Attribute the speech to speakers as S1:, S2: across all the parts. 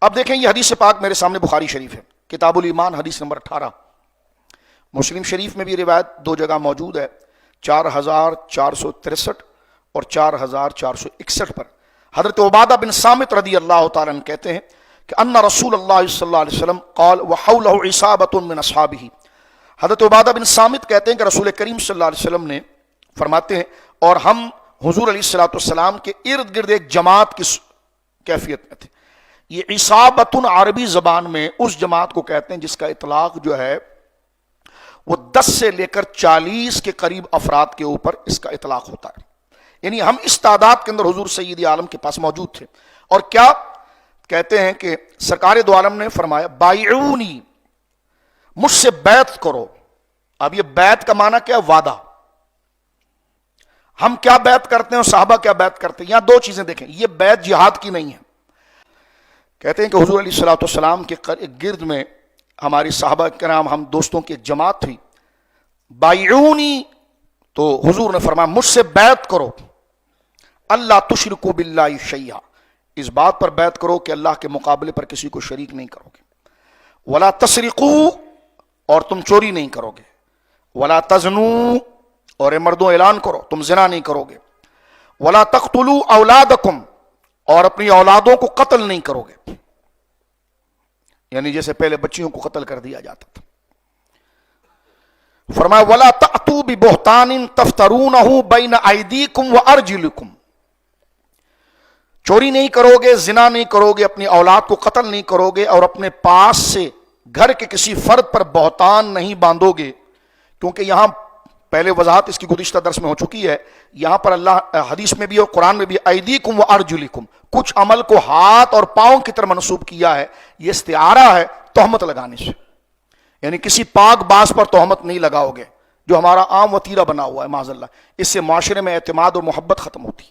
S1: اب دیکھیں یہ حدیث پاک میرے سامنے بخاری شریف ہے، کتاب الایمان حدیث نمبر 18۔ مسلم شریف میں بھی روایت دو جگہ موجود ہے، 4463 اور 4461 پر۔ حضرت عبادہ بن صامت رضی اللہ تعالیٰ عنہ کہتے ہیں کہ ان رسول اللہ صلی اللہ علیہ وسلم قال وحولہ عصابۃ من اصحابہ۔ حضرت عبادہ بن صامت کہتے ہیں کہ رسول کریم صلی اللہ علیہ وسلم نے فرماتے ہیں اور ہم حضور علیہ الصلوۃ والسلام کے ارد گرد ایک جماعت کی کیفیت میں تھے۔ یہ عصابۃ عربی زبان میں اس جماعت کو کہتے ہیں جس کا اطلاق جو ہے وہ 10 سے لے کر 40 کے قریب افراد کے اوپر اس کا اطلاق ہوتا ہے، یعنی ہم اس تعداد کے اندر حضور سید عالم کے پاس موجود تھے۔ اور کیا کہتے ہیں کہ سرکار دو عالم نے فرمایا بائعونی، مجھ سے بیعت کرو۔ اب یہ بیعت کا معنی کیا؟ وعدہ۔ ہم کیا بیعت کرتے ہیں اور صحابہ کیا بیعت کرتے ہیں؟ یہاں دو چیزیں دیکھیں، یہ بیعت جہاد کی نہیں ہے۔ کہتے ہیں کہ حضور علیہ الصلوۃ والسلام کے گرد میں ہماری صحابہ کرام، ہم دوستوں کی ایک جماعت تھی۔ بائعونی، تو حضور نے فرمایا مجھ سے بیعت کرو، اللہ تشرکوا باللہ شیئا، اس بات پر بیعت کرو کہ اللہ کے مقابلے پر کسی کو شریک نہیں کرو گے۔ ولا تسرقوا، اور تم چوری نہیں کرو گے۔ ولا تزنوا، اور اے مردوں اعلان کرو تم زنا نہیں کرو گے۔ ولا تقتلوا اولادکم، اور اپنی اولادوں کو قتل نہیں کرو گے، یعنی جیسے پہلے بچیوں کو قتل کر دیا جاتا تھا۔ فرمایا ولا تأتوا ببہتان تفترونہ بین ایدیکم وارجلکم، چوری نہیں کرو گے، زنا نہیں کرو گے، اپنی اولاد کو قتل نہیں کرو گے، اور اپنے پاس سے گھر کے کسی فرد پر بہتان نہیں باندھو گے، کیونکہ یہاں پہلے وضاحت اس کی گزشتہ درس میں ہو چکی ہے۔ یہاں پر اللہ حدیث میں بھی اور قرآن میں بھی ایدیکم وارجلکم، کچھ عمل کو ہاتھ اور پاؤں کی طرح منسوب کیا ہے، یہ استعارہ ہے تہمت لگانے سے، یعنی کسی پاک باز پر تہمت نہیں لگاؤ گے، جو ہمارا عام وتیرہ بنا ہوا ہے معاذ اللہ، اس سے معاشرے میں اعتماد اور محبت ختم ہوتی۔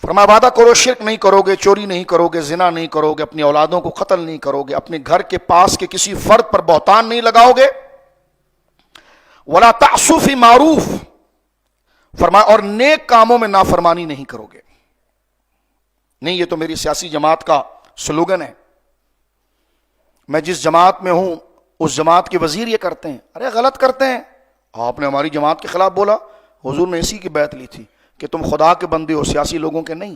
S1: فرمایا وعدہ کرو شرک نہیں کرو گے، چوری نہیں کرو گے، زنا نہیں کرو گے، اپنی اولادوں کو قتل نہیں کرو گے، اپنے گھر کے پاس کے کسی فرد پر بہتان نہیں لگاؤ گے۔ ولا تعصوا فی معروف، فرمایا اور نیک کاموں میں نافرمانی نہیں کرو گے۔ نہیں، یہ تو میری سیاسی جماعت کا سلوگن ہے، میں جس جماعت میں ہوں اس جماعت کے وزیر یہ کرتے ہیں۔ ارے غلط کرتے ہیں، آپ نے ہماری جماعت کے خلاف بولا، حضور نے اسی کی بیعت لی تھی کہ تم خدا کے بندے ہو، سیاسی لوگوں کے نہیں۔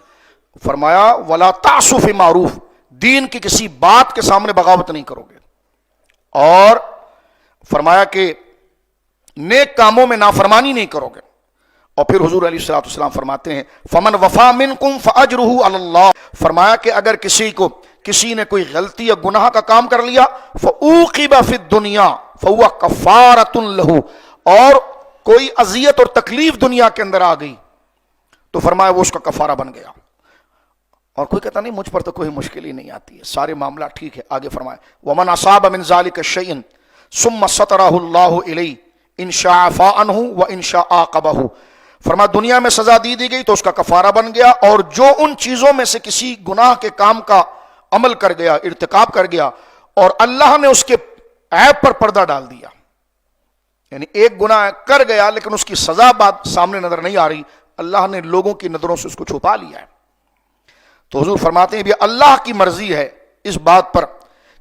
S1: فرمایا ولا تعصوا فی معروف، دین کی کسی بات کے سامنے بغاوت نہیں کرو گے، اور فرمایا کہ نیک کاموں میں نافرمانی نہیں کرو گے۔ اور پھر حضور علیہ الصلوۃ والسلام فرماتے ہیں فمن وفا منکم فاجرہ علی اللہ، فرمایا کہ اگر کسی نے کوئی غلطی یا گناہ کا کام کر لیا فعوقب فی الدنیا فہو کفارۃ لہ، اور کوئی اذیت اور تکلیف دنیا کے اندر آ گئی تو فرمایا وہ اس کا کفارہ بن گیا۔ اور کوئی کہتا نہیں مجھ پر تو کوئی مشکل ہی نہیں آتی ہے، سارے معاملہ ٹھیک ہے۔ آگے فرمایا ومن اصاب من ذلک شیئا ثم سترہ اللہ الیہ ان شاء عفا عنہ وان شاء عاقبہ، فرمایا دنیا میں سزا دی گئی تو اس کا کفارہ بن گیا، اور جو ان چیزوں میں سے کسی گناہ کے کام کا عمل کر گیا، ارتکاب کر گیا، اور اللہ نے اس کے عیب پر پردہ ڈال دیا، یعنی ایک گناہ کر گیا لیکن اس کی سزا بعد سامنے نظر نہیں آ رہی، اللہ نے لوگوں کی نظروں سے اس کو چھپا لیا ہے، تو حضور فرماتے ہیں بھی اللہ کی مرضی ہے اس بات پر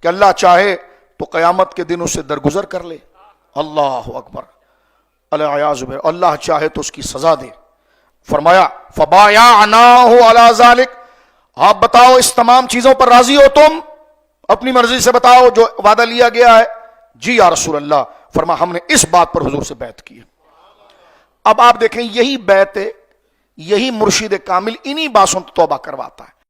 S1: کہ اللہ چاہے تو قیامت کے دن اسے درگزر کر لے، اللہ اکبر، العیاذ باللہ، اللہ چاہے تو اس کی سزا دے۔ فرمایا فبایعناہ علی ذلک، آپ بتاؤ اس تمام چیزوں پر راضی ہو تم؟ اپنی مرضی سے بتاؤ جو وعدہ لیا گیا ہے۔ جی یا رسول اللہ، فرمایا ہم نے اس بات پر حضور سے بیعت کی ہے۔ اب آپ دیکھیں یہی بیعت ہے، یہی مرشد کامل انہی باتوں توبہ کرواتا ہے۔